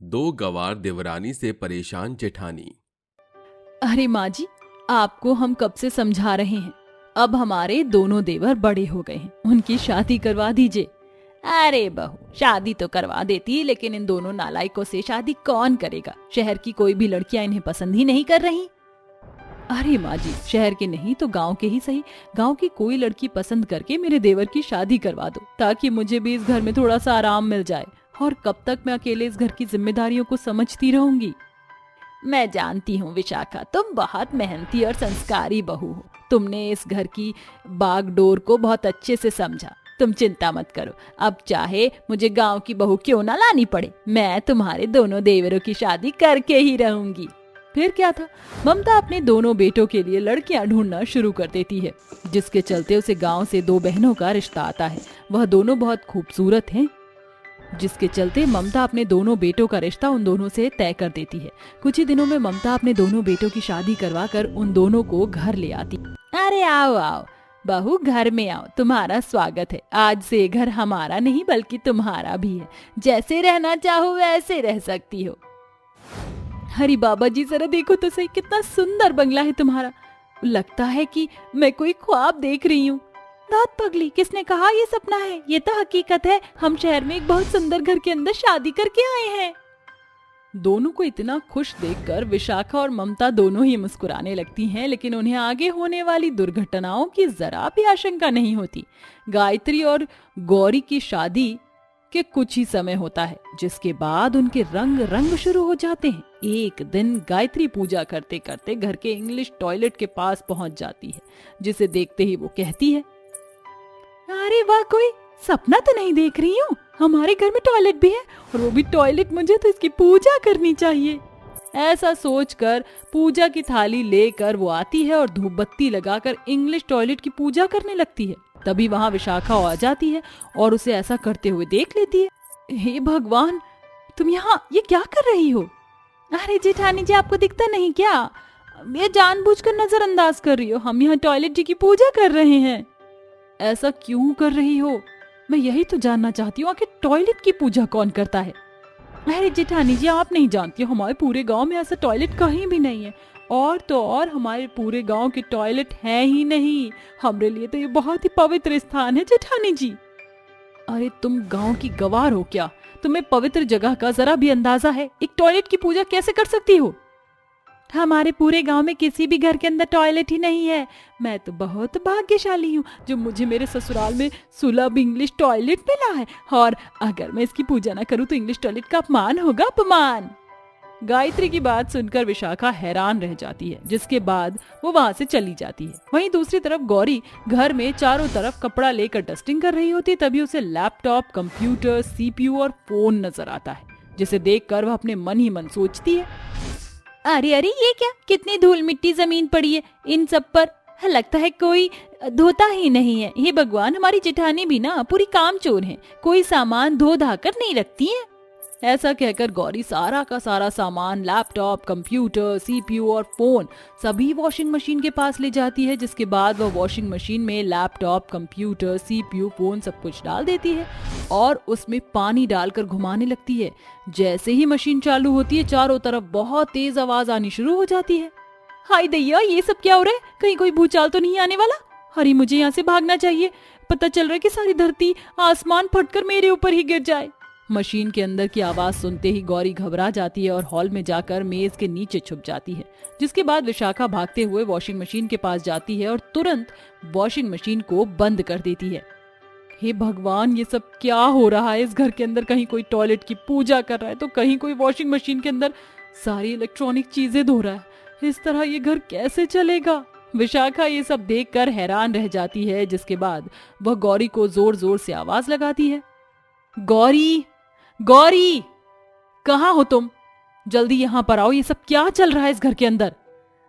दो गंवार देवरानी से परेशान जेठानी। अरे माँ जी, आपको हम कब से समझा रहे हैं। अब हमारे दोनों देवर बड़े हो गए हैं, उनकी शादी करवा दीजिए। अरे बहू, शादी तो करवा देती, लेकिन इन दोनों नालायकों से शादी कौन करेगा। शहर की कोई भी लड़कियां इन्हें पसंद ही नहीं कर रही। अरे माँ जी, शहर के नहीं तो गांव के ही सही, गांव की कोई लड़की पसंद करके मेरे देवर की शादी करवा दो, ताकि मुझे भी इस घर में थोड़ा सा आराम मिल जाए। और कब तक मैं अकेले इस घर की जिम्मेदारियों को समझती रहूंगी। मैं जानती हूँ विशाखा, तुम बहुत मेहनती और संस्कारी बहू हो। तुमने इस घर की बागडोर को बहुत अच्छे से समझा। तुम चिंता मत करो, अब चाहे मुझे गांव की बहू क्यों ना लानी पड़े, मैं तुम्हारे दोनों देवरों की शादी करके ही रहूंगी। फिर क्या था, ममता अपने दोनों बेटों के लिए लड़कियां ढूंढना शुरू कर देती है, जिसके चलते उसे गांव से दो बहनों का रिश्ता आता है। वह दोनों बहुत खूबसूरत हैं, जिसके चलते ममता अपने दोनों बेटों का रिश्ता उन दोनों से तय कर देती है। कुछ ही दिनों में ममता अपने दोनों बेटों की शादी करवा कर उन दोनों को घर ले आती। अरे आओ आओ बहू, घर में आओ, तुम्हारा स्वागत है। आज से घर हमारा नहीं बल्कि तुम्हारा भी है। जैसे रहना चाहो वैसे रह सकती हो। हरी बाबा जी, जरा देखो तो सही, कितना सुंदर बंगला है तुम्हारा। लगता है कि मैं कोई ख्वाब देख रही हूँ। दांत पगली, किसने कहा ये सपना है? ये तो हकीकत है। हम शहर में एक बहुत सुंदर घर के अंदर शादी करके आए हैं। दोनों को इतना खुश देखकर विशाखा और ममता दोनों ही मुस्कुराने लगती हैं, लेकिन उन्हें आगे होने वाली दुर्घटनाओं की जरा भी आशंका नहीं होती। गायत्री और गौरी की शादी के कुछ ही समय होता है, जिसके बाद उनके रंग रंग शुरू हो जाते हैं। एक दिन गायत्री पूजा करते करते घर के इंग्लिश टॉयलेट के पास पहुंच जाती है, जिसे देखते ही वो कहती है, अरे वाह, कोई सपना तो नहीं देख रही हूँ। हमारे घर में टॉयलेट भी है, और वो भी टॉयलेट। मुझे तो इसकी पूजा करनी चाहिए। ऐसा सोचकर पूजा की थाली लेकर वो आती है और धूप बत्ती लगाकर इंग्लिश टॉयलेट की पूजा करने लगती है। तभी वहां विशाखा आ जाती है और उसे ऐसा करते हुए देख लेती है। हे भगवान, तुम यहाँ ये क्या कर रही हो? अरे जेठानी जी, आपको दिखता नहीं क्या? ये जानबूझकर नजरअंदाज कर रही हो। हम यहाँ टॉयलेट जी की पूजा कर रहे हैं। ऐसा क्यों कर रही हो? मैं यही तो जानना चाहती हूँ, आखिर टॉयलेट की पूजा कौन करता है? अरे जेठानी जी, आप नहीं जानती हो, हमारे पूरे गांव में ऐसा टॉयलेट कहीं भी नहीं है। और तो और हमारे पूरे गांव के टॉयलेट है ही नहीं। हमारे लिए तो ये बहुत ही पवित्र स्थान है जेठानी जी। अरे तुम गांव की गवार हो क्या? तुम्हें पवित्र जगह का जरा भी अंदाजा है? एक टॉयलेट की पूजा कैसे कर सकती हो? हमारे पूरे गांव में किसी भी घर के अंदर टॉयलेट ही नहीं है। मैं तो बहुत भाग्यशाली हूँ जो मुझे मेरे ससुराल में सुलभ इंग्लिश टॉयलेट मिला है। और अगर मैं इसकी पूजा ना करूँ तो इंग्लिश टॉयलेट का अपमान होगा, अपमान। गायत्री की बात सुनकर विशाखा हैरान रह जाती है, जिसके बाद वो वहां से चली जाती है। वहीं दूसरी तरफ गौरी घर में चारों तरफ कपड़ा लेकर डस्टिंग कर रही होती, तभी उसे लैपटॉप, कंप्यूटर, सीपीयू और फोन नजर आता है, जिसे देखकर वह अपने मन ही मन सोचती है, अरे अरे ये क्या, कितनी धूल मिट्टी जमीन पड़ी है इन सब पर। लगता है कोई धोता ही नहीं है। हे भगवान, हमारी जेठानी भी ना पूरी कामचोर है, कोई सामान धो धाकर नहीं रखती है। ऐसा कहकर गौरी सारा का सारा सामान, लैपटॉप, कंप्यूटर, सीपीयू और फोन सभी वॉशिंग मशीन के पास ले जाती है, जिसके बाद वह वॉशिंग मशीन में लैपटॉप, कंप्यूटर, सीपीयू, फोन सब कुछ डाल देती है और उसमें पानी डालकर घुमाने लगती है। जैसे ही मशीन चालू होती है, चारों तरफ बहुत तेज आवाज आनी शुरू हो जाती है। हाय दैया, ये सब क्या हो रहा है? कहीं कोई भूचाल तो नहीं आने वाला? हरी, मुझे यहाँ से भागना चाहिए। पता चल रहा है कि सारी धरती आसमान फटकर मेरे ऊपर ही गिर जाए। मशीन के अंदर की आवाज सुनते ही गौरी घबरा जाती है और हॉल में जाकर मेज के नीचे छुप जाती है, जिसके बाद विशाखा भागते हुए वॉशिंग मशीन के पास जाती है और तुरंत वॉशिंग मशीन को बंद कर देती है। हे भगवान, ये सब क्या हो रहा है? इस घर के अंदर कहीं कोई टॉयलेट की पूजा कर रहा है तो कहीं कोई वॉशिंग मशीन के अंदर सारी इलेक्ट्रॉनिक चीजें धो रहा है। इस तरह ये घर कैसे चलेगा? विशाखा ये सब देखकर हैरान रह जाती है, जिसके बाद वह गौरी को जोर जोर से आवाज लगाती है, गौरी, गौरी, कहाँ हो तुम? जल्दी यहाँ पर आओ, ये सब क्या चल रहा है इस घर के अंदर?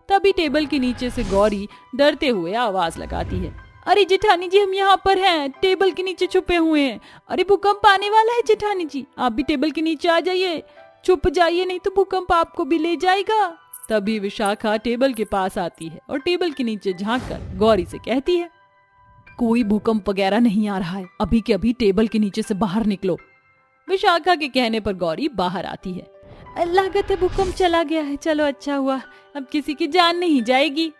तभी टेबल के नीचे से गौरी डरते हुए आवाज लगाती है, अरे जेठानी जी, हम यहाँ पर हैं, टेबल के नीचे छुपे हुए हैं। अरे भूकंप आने वाला है जेठानी जी, आप भी टेबल के नीचे आ जाइए, छुप जाइए, नहीं तो भूकंप आपको भी ले जाएगा। तभी विशाखा टेबल के पास आती है और टेबल के नीचे झांककर गौरी से कहती है, कोई भूकंप वगैरह नहीं आ रहा है, अभी के अभी टेबल के नीचे से बाहर निकलो। विशाखा के कहने पर गौरी बाहर आती है। लागत है भूकंप चला गया है। चलो अच्छा हुआ, अब किसी की जान नहीं जाएगी।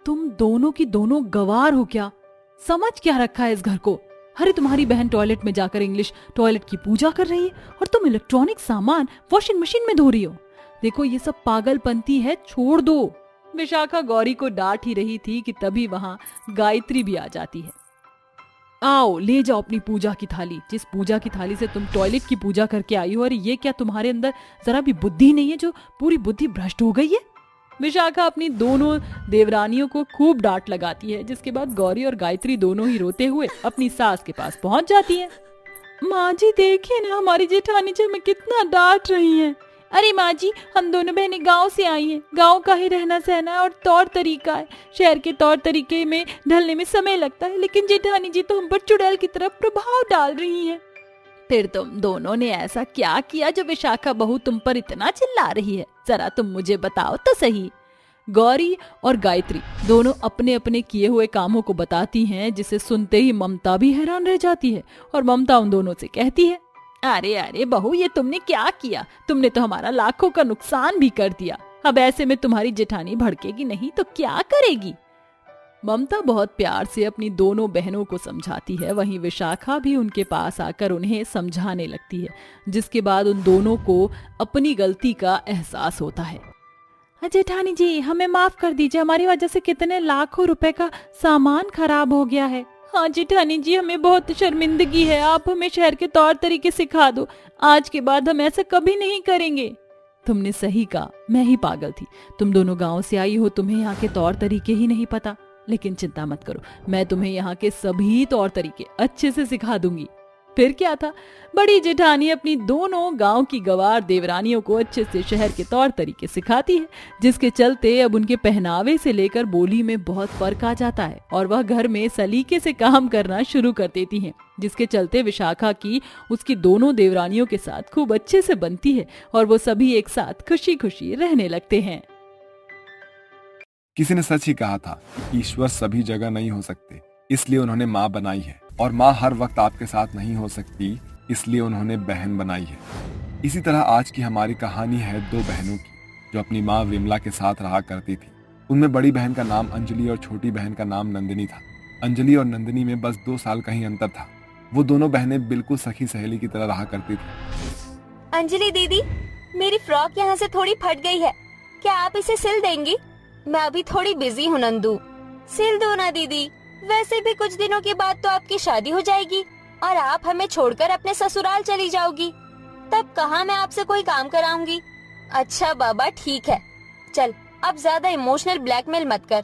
तुम दोनों की दोनों गवार हो क्या? समझ क्या रखा है इस घर को? अरे तुम्हारी बहन टॉयलेट में जाकर इंग्लिश टॉयलेट की पूजा कर रही है और तुम इलेक्ट्रॉनिक सामान वॉशिंग मशीन में धो रही हो। देखो ये सब पागलपंती है, छोड़ दो। विशाखा गौरी को डांट ही रही थी कि तभी वहां गायत्री भी आ जाती है। आओ ले जाओ अपनी पूजा की थाली, जिस पूजा की थाली से तुम टॉयलेट की पूजा करके आई हो। और ये क्या तुम्हारे अंदर जरा भी बुद्धि नहीं है, जो पूरी बुद्धि भ्रष्ट हो गई है? विशाखा अपनी दोनों देवरानियों को खूब डांट लगाती है, जिसके बाद गौरी और गायत्री दोनों ही रोते हुए अपनी सास के पास पहुंच जाती है। माँ जी देखिए ना, हमारी जेठानी जी हमें कितना डांट रही हैं। अरे माँ जी, हम दोनों बहनें गांव से आई हैं। गांव का ही रहना सहना और तौर तरीका है। शहर के तौर तरीके में ढलने में समय लगता है, लेकिन जेठानी जी तो हम पर चुड़ैल की तरफ प्रभाव डाल रही हैं। फिर तुम दोनों ने ऐसा क्या किया जो विशाखा बहू तुम पर इतना चिल्ला रही है? जरा तुम मुझे बताओ तो सही। गौरी और गायत्री दोनों अपने अपने किए हुए कामों को बताती हैं, जिसे सुनते ही ममता भी हैरान रह जाती है। और ममता उन दोनों से कहती है, अरे अरे बहू, ये तुमने क्या किया? तुमने तो हमारा लाखों का नुकसान भी कर दिया। अब ऐसे में तुम्हारी जेठानी भड़केगी नहीं तो क्या करेगी? ममता बहुत प्यार से अपनी दोनों बहनों को समझाती है। वहीं विशाखा भी उनके पास आकर उन्हें समझाने लगती है, जिसके बाद उन दोनों को अपनी गलती का एहसास होता है। जेठानी जी हमें माफ कर दीजिए, हमारी वजह से कितने लाखों रुपए का सामान खराब हो गया है। हाँ जेठानी जी, हमें बहुत शर्मिंदगी है। आप हमें शहर के तौर तरीके सिखा दो। आज के बाद हम ऐसा कभी नहीं करेंगे। तुमने सही कहा, मैं ही पागल थी। तुम दोनों गांव से आई हो, तुम्हें यहाँ के तौर तरीके ही नहीं पता। लेकिन चिंता मत करो, मैं तुम्हें यहाँ के सभी तौर तरीके अच्छे से सिखा दूंगी। फिर क्या था, बड़ी जेठानी अपनी दोनों गांव की गवार देवरानियों को अच्छे से शहर के तौर तरीके सिखाती है, जिसके चलते अब उनके पहनावे से लेकर बोली में बहुत फर्क आ जाता है और वह घर में सलीके से काम करना शुरू कर देती हैं, जिसके चलते विशाखा की उसकी दोनों देवरानियों के साथ खूब अच्छे से बनती है और वो सभी एक साथ खुशी खुशी रहने लगते हैं। किसी ने सच ही कहा था कि ईश्वर सभी जगह नहीं हो सकते, इसलिए उन्होंने माँ बनाई है। और माँ हर वक्त आपके साथ नहीं हो सकती, इसलिए उन्होंने बहन बनाई है। इसी तरह आज की हमारी कहानी है दो बहनों की, जो अपनी माँ विमला के साथ रहा करती थी। उनमें बड़ी बहन का नाम अंजलि और छोटी बहन का नाम नंदिनी था। अंजलि और नंदिनी में बस 2 साल का ही अंतर था। वो दोनों बहनें बिल्कुल सखी सहेली की तरह रहा करती थी। अंजलि दीदी, मेरी फ्रॉक यहाँ से थोड़ी फट गई है, क्या आप इसे सिल देंगी? मैं अभी थोड़ी बिजी हूँ नंदू। सिल दो ना दीदी, वैसे भी कुछ दिनों के बाद तो आपकी शादी हो जाएगी और आप हमें छोड़कर अपने ससुराल चली जाओगी। तब कहाँ मैं आपसे कोई काम कराऊंगी। अच्छा बाबा ठीक है, चल अब ज्यादा इमोशनल ब्लैकमेल मत कर।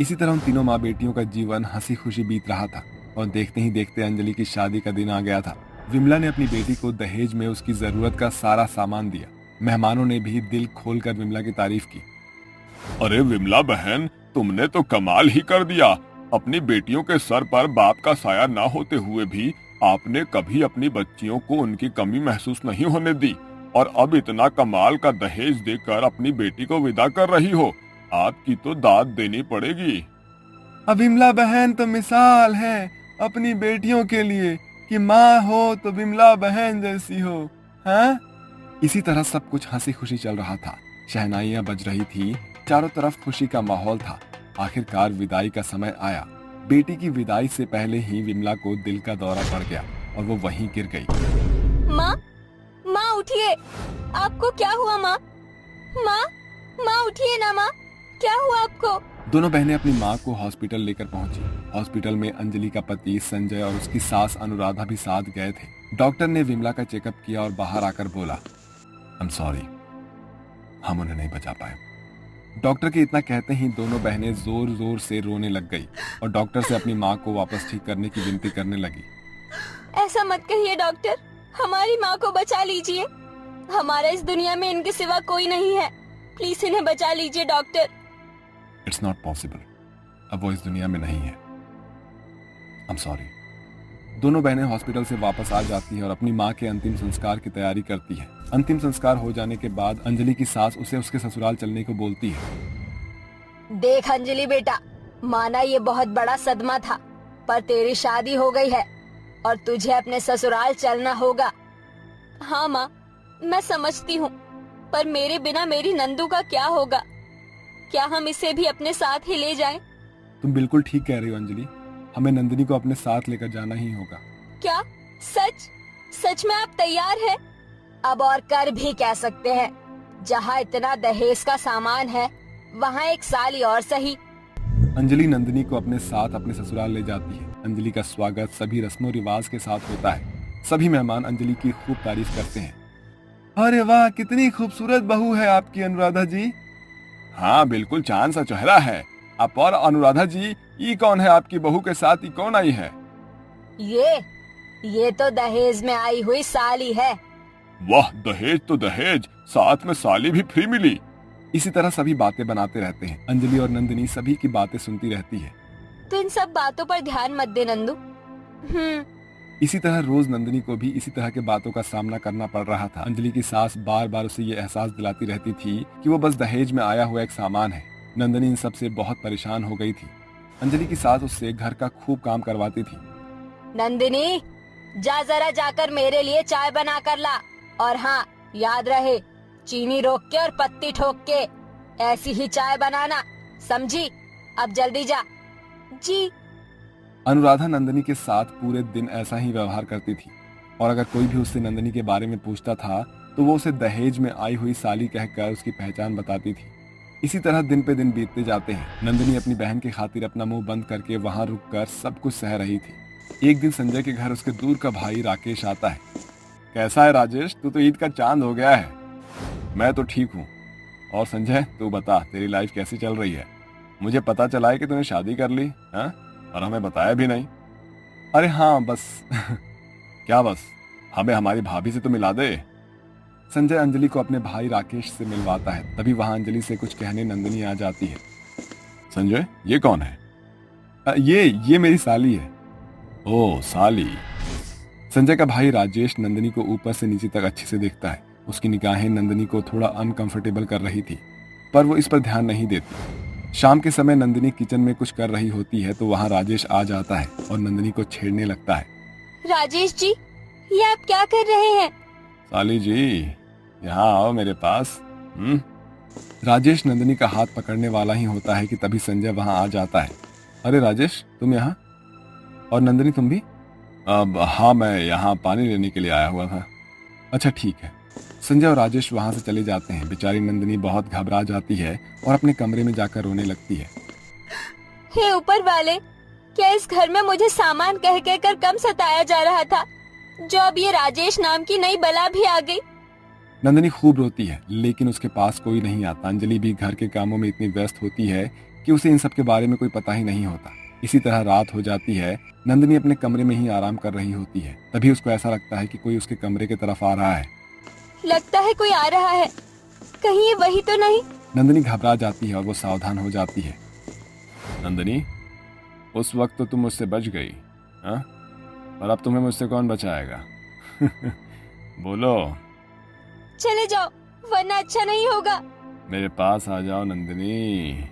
इसी तरह उन तीनों माँ बेटियों का जीवन हंसी खुशी बीत रहा था और देखते ही देखते अंजलि की शादी का दिन आ गया था। विमला ने अपनी बेटी को दहेज में उसकी जरूरत का सारा सामान दिया। मेहमानों ने भी दिल खोलकर विमला की तारीफ की। अरे विमला बहन, तुमने तो कमाल ही कर दिया। अपनी बेटियों के सर पर बाप का साया ना होते हुए भी आपने कभी अपनी बच्चियों को उनकी कमी महसूस नहीं होने दी और अब इतना कमाल का दहेज देकर अपनी बेटी को विदा कर रही हो। आपकी तो दाद देनी पड़ेगी। विमला बहन तो मिसाल है अपनी बेटियों के लिए कि माँ हो तो विमला बहन जैसी हो। हाँ? इसी तरह सब कुछ हंसी खुशी चल रहा था। शहनाइयां बज रही थी, चारों तरफ खुशी का माहौल था। आखिरकार विदाई का समय आया। बेटी की विदाई से पहले ही विमला को दिल का दौरा पड़ गया और वो वहीं गिर गई। माँ, माँ उठिए, आपको क्या हुआ माँ? माँ, माँ उठिए ना माँ, क्या हुआ आपको? दोनों बहनें अपनी माँ को हॉस्पिटल लेकर पहुंची। हॉस्पिटल में अंजलि का पति संजय और उसकी सास अनुराधा भी साथ गए थे। डॉक्टर ने विमला का चेकअप किया और बाहर आकर बोला, आई एम सॉरी, हम उन्हें नहीं बचा पाए। डॉक्टर के इतना कहते ही दोनों बहनें जोर जोर से रोने लग गई और डॉक्टर से अपनी माँ को वापस ठीक करने की विनती करने लगी। ऐसा मत कहिए डॉक्टर, हमारी माँ को बचा लीजिए। हमारा इस दुनिया में इनके सिवा कोई नहीं है, प्लीज इन्हें बचा लीजिए डॉक्टर। इट्स नॉट पॉसिबल, अब वो इस दुनिया में नहीं है। I am sorry. दोनों बहनें हॉस्पिटल से वापस आ जाती है और अपनी माँ के अंतिम संस्कार की तैयारी करती है। अंतिम संस्कार हो जाने के बाद अंजलि की सास उसे उसके ससुराल चलने को बोलती है। देख अंजलि बेटा, माना ये बहुत बड़ा सदमा था, पर तेरी शादी हो गई है और तुझे अपने ससुराल चलना होगा। हाँ माँ, मैं समझती हूँ, पर मेरे बिना मेरी नंदू का क्या होगा? क्या हम इसे भी अपने साथ ही ले जाएं? तुम बिल्कुल ठीक कह रही हो अंजलि, हमें नंदिनी को अपने साथ लेकर जाना ही होगा। क्या सच? सच में आप तैयार हैं? अब और कर भी कह सकते हैं, जहाँ इतना दहेज का सामान है वहाँ एक साली और सही। अंजलि नंदिनी को अपने साथ अपने ससुराल ले जाती है। अंजलि का स्वागत सभी रस्मों रिवाज के साथ होता है। सभी मेहमान अंजलि की खूब तारीफ करते हैं। अरे वाह, कितनी खूबसूरत बहू है आपकी अनुराधा जी। हाँ बिल्कुल चांद सा चेहरा है। आप और अनुराधा जी, ये कौन है आपकी बहू के साथ? ये कौन आई है? ये तो दहेज में आई हुई साली है। वाह, दहेज तो दहेज, साथ में साली भी फ्री मिली। इसी तरह सभी बातें बनाते रहते हैं। अंजलि और नंदिनी सभी की बातें सुनती रहती है। तो इन सब बातों पर ध्यान मत दे नंदू। इसी तरह रोज नंदिनी को भी इसी तरह के बातों का सामना करना पड़ रहा था। अंजलि की सास बार बार उसे ये एहसास दिलाती रहती थी कि वो बस दहेज में आया हुआ एक सामान है। नंदिनी इन सब से बहुत परेशान हो गई थी। अंजलि की सास उससे घर का खूब काम करवाती थी। नंदिनी, जा जरा जाकर मेरे लिए चाय बना कर ला, और हाँ याद रहे, चीनी रोक के और पत्ती ठोक के ऐसी ही चाय बनाना, समझी? अब जल्दी जा। जी। अनुराधा नंदिनी के साथ पूरे दिन ऐसा ही व्यवहार करती थी, और अगर कोई भी उससे नंदिनी के बारे में पूछता था तो वो उसे दहेज में आई हुई साली कहकर उसकी पहचान बताती थी। इसी तरह दिन पे दिन बीतते जाते हैं। नंदिनी अपनी बहन की खातिर अपना मुंह बंद करके वहां रुककर सब कुछ सह रही थी। एक दिन संजय के घर उसके दूर का भाई राकेश आता है। कैसा है राजेश, तू तो ईद का चांद हो गया है। मैं तो ठीक हूँ। और संजय, तू बता, तेरी लाइफ कैसी चल रही है? मुझे पता चला है कि तूने शादी कर ली, हाँ? और हमें बताया भी नहीं। अरे हाँ, बस क्या बस? हमें हमारी भाभी से तो मिला दे। संजय अंजलि को अपने भाई राकेश से मिलवाता है। तभी वहां अंजलि से कुछ कहने नंदिनी आ जाती है। संजय, ये कौन है? ये मेरी साली है। ओ साली। संजय का भाई राजेश नंदिनी को ऊपर से नीचे तक अच्छे से देखता है। उसकी निगाहें नंदिनी को थोड़ा अनकंफर्टेबल कर रही थी, पर वो इस पर ध्यान नहीं देती। शाम के समय नंदिनी किचन में कुछ कर रही होती है तो वहाँ राजेश आ जाता है और नंदिनी को छेड़ने लगता है। राजेश जी, ये आप क्या कर रहे हैं? साली जी, यहाँ आओ मेरे पास। राजेश नंदिनी का हाथ पकड़ने वाला ही होता है कि तभी संजय वहाँ आ जाता है। अरे राजेश, तुम यहाँ? और नंदिनी, तुम भी? अब हाँ, मैं यहाँ पानी लेने के लिए आया हुआ था। अच्छा ठीक है। संजय और राजेश वहां से चले जाते हैं। बेचारी नंदिनी बहुत घबरा जाती है और अपने कमरे में जाकर रोने लगती है। हे ऊपर वाले, क्या इस घर में मुझे सामान कह कर कम सताया जा रहा था, जो अब ये राजेश नाम की नई बला भी आ गई। नंदिनी खूब रोती है, लेकिन उसके पास कोई नहीं आता। अंजलि भी घर के कामों में इतनी व्यस्त होती है कि उसे इन सब के बारे में कोई पता ही नहीं होता। इसी तरह रात हो जाती है। नंदिनी अपने कमरे में ही आराम कर रही होती है। तभी उसको ऐसा लगता है कि कोई उसके कमरे की तरफ आ रहा है। लगता है कोई आ रहा है, कहीं ये वही तो नहीं? नंदिनी घबरा जाती है और वो सावधान हो जाती है। नंदिनी, उस वक्त तो तुम मुझसे बच गई, हाँ? और अब तुम्हें मुझसे कौन बचाएगा? बोलो। चले जाओ, वरना अच्छा नहीं होगा। मेरे पास आ जाओ नंदिनी।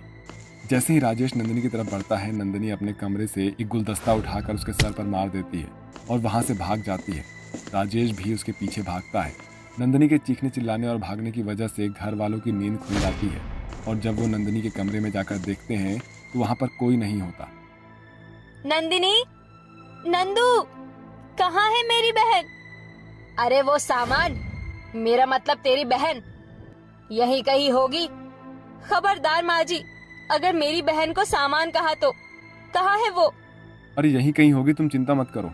जैसे ही राजेश नंदिनी की तरफ बढ़ता है, नंदिनी अपने कमरे से एक गुलदस्ता उठाकर उसके सर पर मार देती है और वहां से भाग जाती है। राजेश भी उसके पीछे भागता है। नंदिनी के चीखने चिल्लाने और भागने की वजह से घर वालों की नींद खुल जाती है, और जब वो नंदिनी के कमरे में जाकर देखते हैं तो वहां पर कोई नहीं होता। नंदिनी, नंदू, कहाँ है मेरी बहन? अरे वो सामान, मेरा मतलब तेरी बहन, यहीं कहीं होगी। खबरदार माँ जी, अगर मेरी बहन को सामान कहा तो कहाँ है वो? अरे यहीं कहीं होगी, तुम चिंता मत करो।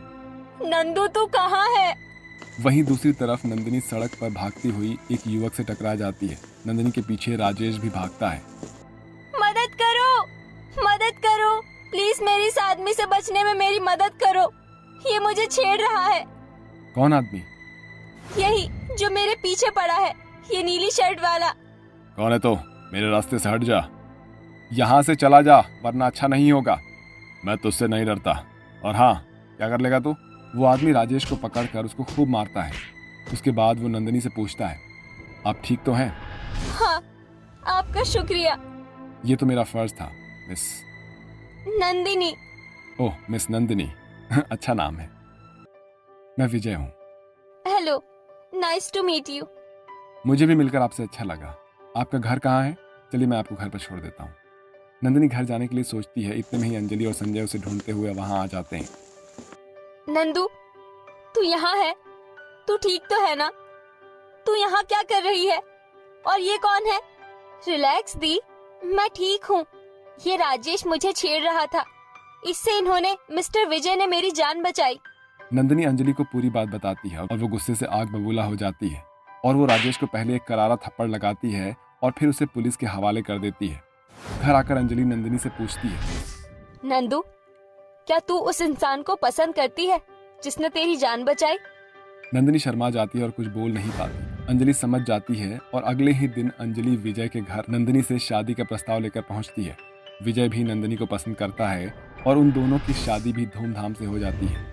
नंदू, तू कहाँ है? वहीं दूसरी तरफ नंदिनी सड़क पर भागती हुई एक युवक से टकरा जाती है। नंदिनी के पीछे राजेश भी भागता है। मदद करो, मदद करो, प्लीज मेरी इस आदमी से बचने में मेरी मदद करो। ये मुझे छेड़ रहा है। कौन आदमी? यही जो मेरे पीछे पड़ा है, ये नीली शर्ट वाला। कौन है तो? मेरे रास्ते से हट जा। यहाँ से चला जा, वरना अच्छा नहीं होगा। मैं तुझसे नहीं डरता। और हाँ, क्या कर लेगा तू? वो आदमी राजेश को पकड़कर उसको खूब मारता है। उसके बाद वो नंदिनी से पूछता है, आप ठीक तो हैं? हाँ, आपका शुक्रिया। ये तो मेरा फर्ज था, miss Nandini. Oh, miss Nandini. अच्छा नाम है। मैं विजय हूँ। Hello, nice to meet you. मुझे भी मिलकर आपसे अच्छा लगा। आपका घर कहाँ है? चलिए मैं आपको घर पर छोड़ देता हूँ। नंदिनी घर जाने के लिए सोचती है, इतने में ही अंजलि और संजय उसे ढूंढते हुए वहां आ जाते हैं। नंदू, तू यहाँ है? तू ठीक तो है ना? तू यहाँ क्या कर रही है? और ये कौन है? रिलैक्स दी, मैं ठीक हूँ। ये राजेश मुझे छेड़ रहा था, इससे इन्होंने मिस्टर विजय ने मेरी जान बचाई। नंदिनी अंजलि को पूरी बात बताती है और वो गुस्से से आग बबूला हो जाती है और वो राजेश को पहले एक करारा थप्पड़ लगाती है और फिर उसे पुलिस के हवाले कर देती है। घर आकर अंजलि नंदिनी से पूछती है, नंदू, क्या तू उस इंसान को पसंद करती है जिसने तेरी जान बचाई? नंदिनी शर्मा जाती है और कुछ बोल नहीं पाती। अंजलि समझ जाती है और अगले ही दिन अंजलि विजय के घर नंदिनी से शादी का प्रस्ताव लेकर पहुंचती है। विजय भी नंदिनी को पसंद करता है और उन दोनों की शादी भी धूमधाम से हो जाती है।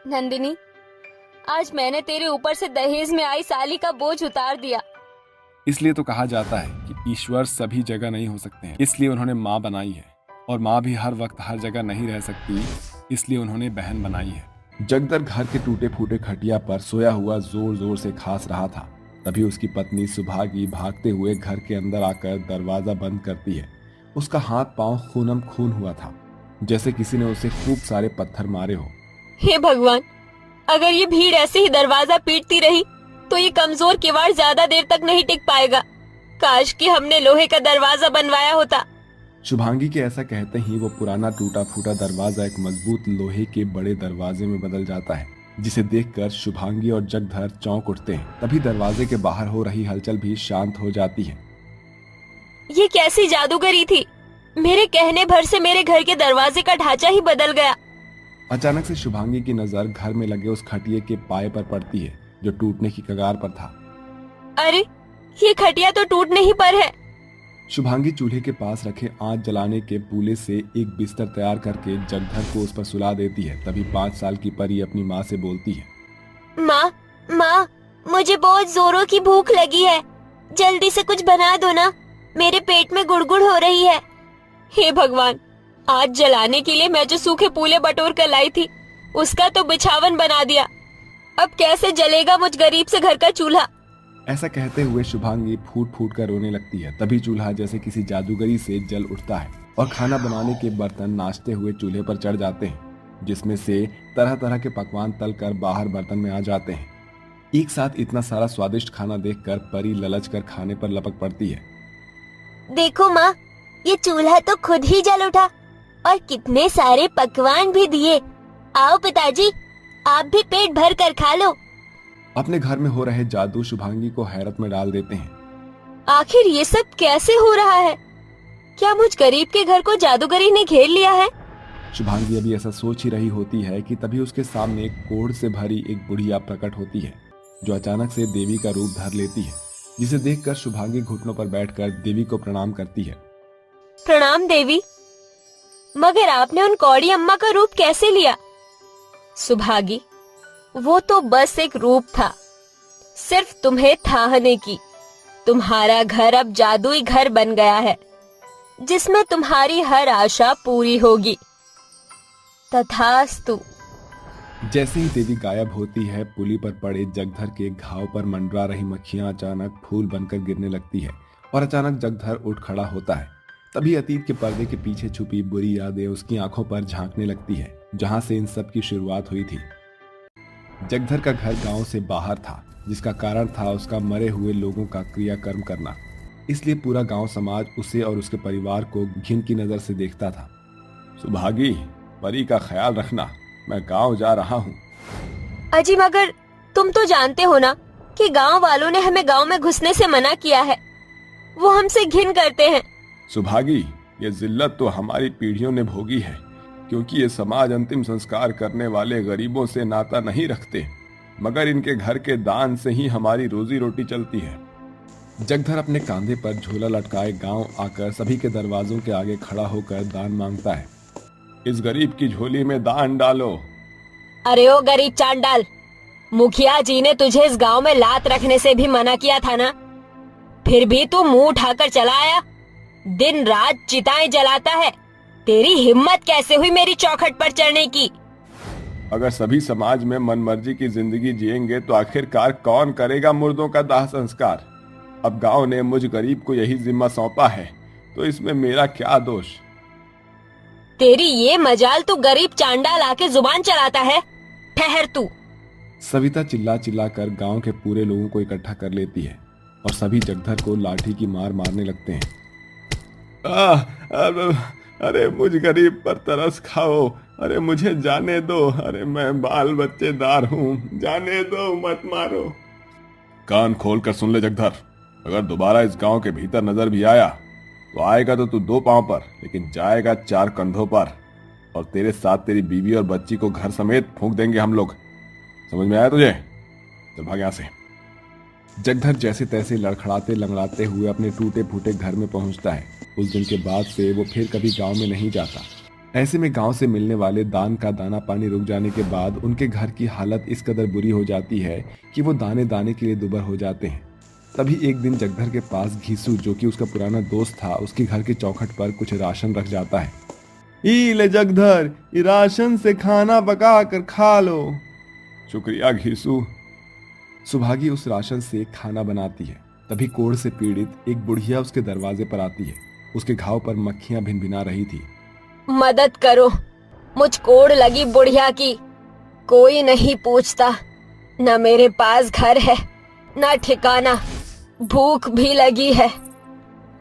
नंदिनी, आज मैंने तेरे ऊपर से दहेज में आई साली का बोझ उतार दिया। इसलिए तो कहा जाता है कि ईश्वर सभी जगह नहीं हो सकते हैं, इसलिए उन्होंने माँ बनाई है। और माँ भी हर वक्त हर जगह नहीं रह सकती, इसलिए उन्होंने बहन बनाई है। जगदर घर के टूटे फूटे खटिया पर सोया हुआ जोर जोर से खांस रहा था। तभी उसकी पत्नी सुभागी भागते हुए घर के अंदर आकर दरवाजा बंद करती है। उसका हाथ पांव खूनम खून हुआ था, जैसे किसी ने उसे खूब सारे पत्थर मारे हो। हे भगवान, अगर ये भीड़ ऐसे ही दरवाजा पीटती रही तो ये कमजोर किवाड़ ज्यादा देर तक नहीं टिक पाएगा। काश कि हमने लोहे का दरवाजा बनवाया होता। शुभांगी के ऐसा कहते ही वो पुराना टूटा फूटा दरवाजा एक मजबूत लोहे के बड़े दरवाजे में बदल जाता है, जिसे देखकर शुभांगी और जगधर चौंक उठते हैं। तभी दरवाजे के बाहर हो रही हलचल भी शांत हो जाती है। ये कैसी जादूगरी थी? मेरे कहने भर से मेरे घर के दरवाजे का ढांचा ही बदल गया। अचानक से शुभांगी की नजर घर में लगे उस खटिये के पाए पर पड़ती है जो टूटने की कगार पर था। अरे, ये खटिया तो टूटने ही पर है। शुभांगी चूल्हे के पास रखे आंच जलाने के पूले से एक बिस्तर तैयार करके जगधर को उस पर सुला देती है। तभी 5 साल की परी अपनी माँ से बोलती है, माँ, मुझे बहुत जोरों की भूख लगी है, जल्दी से कुछ बना दो ना, मेरे पेट में गुड़गुड़ हो रही है। हे भगवान, आज जलाने के लिए मैं जो सूखे पूले बटोर कर लाई थी उसका तो बिछावन बना दिया। अब कैसे जलेगा मुझ गरीब से घर का चूल्हा? ऐसा कहते हुए शुभांगी फूट फूट कर रोने लगती है। तभी चूल्हा जैसे किसी जादूगरी से जल उठता है और खाना बनाने के बर्तन नाचते हुए चूल्हे पर चढ़ जाते हैं, जिसमें से तरह तरह के पकवान तलकर बाहर बर्तन में आ जाते हैं। एक साथ इतना सारा स्वादिष्ट खाना देखकर परी ललच कर खाने पर लपक पड़ती है। देखो माँ, ये चूल्हा तो खुद ही जल उठा और कितने सारे पकवान भी दिए। आओ पिताजी, आप भी पेट भर कर खा लो। अपने घर में हो रहे जादू शुभांगी को हैरत में डाल देते हैं। आखिर ये सब कैसे हो रहा है? क्या मुझ गरीब के घर को जादूगरी ने घेर लिया है? शुभांगी अभी ऐसा सोच ही रही होती है कि तभी उसके सामने कोढ़ से भरी एक बुढ़िया प्रकट होती है, जो अचानक से देवी का रूप धर लेती है, जिसे देखकर शुभांगी घुटनों पर बैठकर देवी को प्रणाम करती है। प्रणाम देवी, मगर आपने उन कौड़ी अम्मा का रूप कैसे लिया? सुभागी, वो तो बस एक रूप था, सिर्फ तुम्हें थाहने की। तुम्हारा घर अब जादुई घर बन गया है, जिसमें तुम्हारी हर आशा पूरी होगी। तथास्तु। जैसे ही देवी गायब होती है, पुली पर पड़े जगधर के घाव पर मंडरा रही मक्खियां अचानक फूल बनकर गिरने लगती है और अचानक जगधर उठ खड़ा होता है। तभी अतीत के पर्दे के पीछे छुपी बुरी यादें उसकी आंखों पर झांकने लगती है, जहां से इन सब की शुरुआत हुई थी। जगधर का घर गांव से बाहर था, जिसका कारण था उसका मरे हुए लोगों का क्रियाकर्म करना। इसलिए पूरा गांव समाज उसे और उसके परिवार को घिन की नजर से देखता था। सुभागी, परी का ख्याल रखना, मैं गांव जा रहा हूँ। अजी, मगर तुम तो जानते हो ना कि गांव वालों ने हमें गांव में घुसने से मना किया है। वो हमसे घिन करते हैं। सुभागी, ये जिल्लत तो हमारी पीढ़ियों ने भोगी है, क्योंकि ये समाज अंतिम संस्कार करने वाले गरीबों से नाता नहीं रखते, मगर इनके घर के दान से ही हमारी रोजी रोटी चलती है। जगधर अपने कांधे पर झोला लटकाए गांव आकर सभी के दरवाजों के आगे खड़ा होकर दान मांगता है। इस गरीब की झोली में दान डालो। अरे ओ गरीब चांडाल, मुखिया जी ने तुझे इस गांव में लात रखने से भी मना किया था ना, फिर भी तू मुंह उठाकर चला आया। दिन रात चिताएं जलाता है, तेरी हिम्मत कैसे हुई मेरी चौखट पर चढ़ने की? अगर सभी समाज में मनमर्जी की जिंदगी जिएंगे तो आखिरकार कौन करेगा मुर्दों का दाह संस्कार। अब गांव ने मुझ गरीब को यही जिम्मा सौंपा है, तो इसमें मेरा क्या दोष। तेरी ये मजाल, तू गरीब चांडाल आके जुबान चलाता है। ठहर तू। सविता चिल्ला चिल्ला कर गांव के पूरे लोगों को इकट्ठा कर लेती है और सभी जगधर को लाठी की मार मारने लगते हैं। अरे मुझ गरीब पर तरस खाओ, अरे मुझे जाने दो, अरे मैं बाल बच्चेदार हूँ, जाने दो, मत मारो। कान खोल कर सुन ले जगधर, अगर दोबारा इस गांव के भीतर नजर भी आया तो आएगा तो तू 2 पांव पर, लेकिन जाएगा 4 कंधों पर, और तेरे साथ तेरी बीवी और बच्ची को घर समेत फूंक देंगे हम लोग। समझ में आया तुझे? चल भाग यहाँ से। जगधर जैसे तैसे लड़खड़ाते लंगड़ाते हुए अपने टूटे फूटे घर में पहुंचता है। उस दिन के बाद से वो फिर कभी गांव में नहीं जाता। ऐसे में गांव से मिलने वाले दान का दाना पानी रुक जाने के बाद उनके घर की हालत इस कदर बुरी हो जाती है कि वो दाने दाने के लिए दुबर हो जाते हैं। तभी एक दिन जगधर के पास घीसू, जो कि उसका पुराना दोस्त था, उसके घर के चौखट पर कुछ राशन रख जाता है। ई ले जगधर, ये राशन से खाना पका कर खा लो। शुक्रिया घीसू। सुभागी उस राशन से खाना बनाती है। तभी कोढ़ से पीड़ित एक बुढ़िया उसके दरवाजे पर आती है। उसके घाव पर मक्खियां भिनभिना रही थी। मदद करो, मुझ कोढ़ लगी बुढ़िया की। कोई नहीं पूछता, न मेरे पास घर है न ठिकाना, भूख भी लगी है।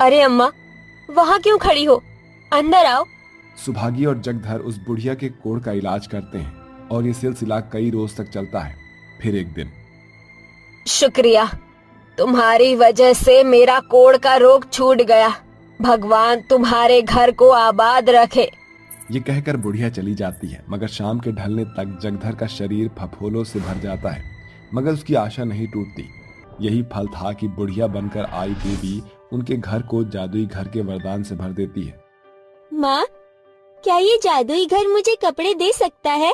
अरे अम्मा, वहाँ क्यों खड़ी हो, अंदर आओ। सुभागी और जगधर उस बुढ़िया के कोढ़ का इलाज करते हैं और ये सिलसिला कई रोज तक चलता है। फिर एक दिन, शुक्रिया, तुम्हारी वजह से मेरा कोढ़ का रोग छूट गया। भगवान तुम्हारे घर को आबाद रखे। ये कहकर बुढ़िया चली जाती है, मगर शाम के ढलने तक जगधर का शरीर फफोलों से भर जाता है। मगर उसकी आशा नहीं टूटती। यही फल था कि बुढ़िया बनकर आई देवी उनके घर को जादुई घर के वरदान से भर देती है। माँ, क्या ये जादुई घर मुझे कपड़े दे सकता है?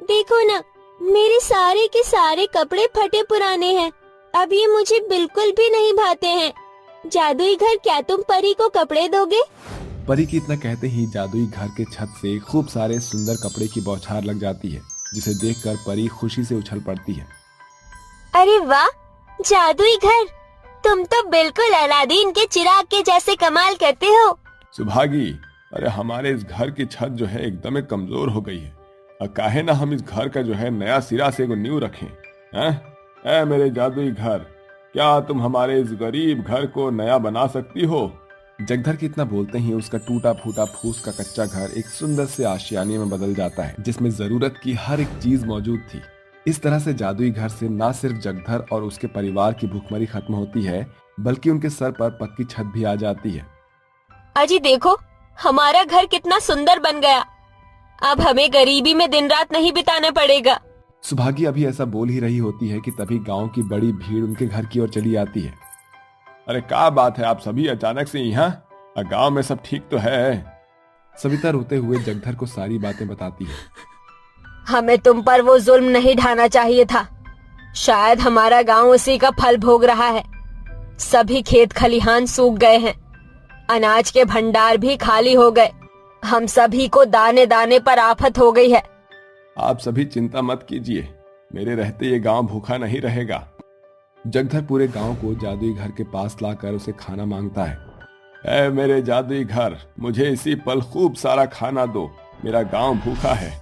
देखो ना, मेरे सारे के सारे कपड़े फटे पुराने हैं। अब ये मुझे बिल्कुल भी नहीं भाते हैं। जादुई घर, क्या तुम परी को कपड़े दोगे? परी की इतना कहते ही जादुई घर के छत से खूब सारे सुंदर कपड़े की बौछार लग जाती है, जिसे देखकर परी खुशी से उछल पड़ती है। अरे वाह, जादुई घर! तुम तो बिल्कुल अलादीन के चिराग के जैसे कमाल करते हो। सुभागी, अरे हमारे इस घर की छत जो है एकदम कमजोर हो गई है, और काहे ना हम इस घर का जो है नया सिरा से नींव रखें। ऐ मेरे जादुई घर, क्या तुम हमारे इस गरीब घर को नया बना सकती हो? जगधर के इतना बोलते ही उसका टूटा फूटा फूस का कच्चा घर एक सुंदर से आशियाने में बदल जाता है, जिसमें जरूरत की हर एक चीज मौजूद थी। इस तरह से जादुई घर से न सिर्फ जगधर और उसके परिवार की भूखमरी खत्म होती है, बल्कि उनके सर पर पक्की छत भी आ जाती है। अजी देखो, हमारा घर कितना सुंदर बन गया। अब हमें गरीबी में दिन रात नहीं बिताना पड़ेगा। सुभागी अभी ऐसा बोल ही रही होती है कि तभी गांव की बड़ी भीड़ उनके घर की ओर चली आती है। अरे क्या बात है, आप सभी अचानक से यहाँ? गांव में सब ठीक तो है? सविता रोते हुए जगधर को सारी बातें बताती है। हमें तुम पर वो जुल्म नहीं ढाना चाहिए था। शायद हमारा गांव उसी का फल भोग रहा है। सभी खेत खलिहान सूख गए हैं, अनाज के भंडार भी खाली हो गए। हम सभी को दाने दाने पर आफत हो गई है। आप सभी चिंता मत कीजिए, मेरे रहते ये गांव भूखा नहीं रहेगा। जगधर पूरे गांव को जादुई घर के पास लाकर उसे खाना मांगता है। ऐ मेरे जादुई घर, मुझे इसी पल खूब सारा खाना दो, मेरा गांव भूखा है।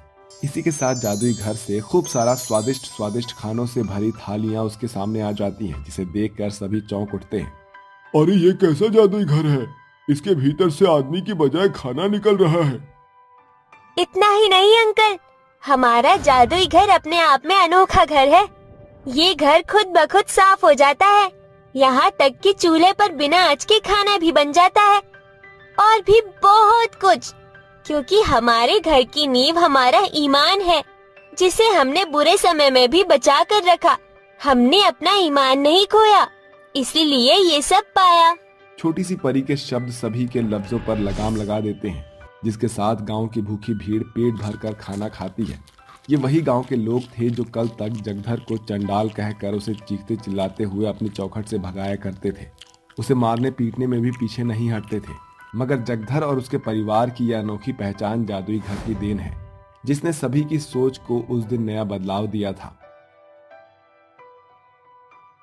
इसी के साथ जादुई घर से खूब सारा स्वादिष्ट स्वादिष्ट खानों से भरी थालियां उसके सामने आ जाती हैं, जिसे देखकर सभी चौंक उठते हैं। अरे ये कैसा जादुई घर है? इसके भीतर से आदमी की बजाय खाना निकल रहा है। इतना ही नहीं अंकल, हमारा जादुई घर अपने आप में अनोखा घर है। ये घर खुद ब खुद साफ हो जाता है, यहाँ तक कि चूल्हे पर बिना आंच के खाना भी बन जाता है, और भी बहुत कुछ। क्योंकि हमारे घर की नींव हमारा ईमान है, जिसे हमने बुरे समय में भी बचा कर रखा। हमने अपना ईमान नहीं खोया, इसीलिए ये सब पाया। छोटी सी परी के शब्द सभी के लफ्जों पर लगाम लगा देते हैं, जिसके साथ गांव की भूखी भीड़ पेट भरकर खाना खाती है। ये वही गांव के लोग थे जो कल तक जगधर को चंडाल कहकर उसे चीखते चिल्लाते हुए अपनी चौखट से भगाया करते थे। उसे मारने पीटने में भी पीछे नहीं हटते थे। मगर जगधर और उसके परिवार की यह अनोखी पहचान जादुई घर की देन है। जिसने सभी की सोच को उस दिन नया बदलाव दिया था।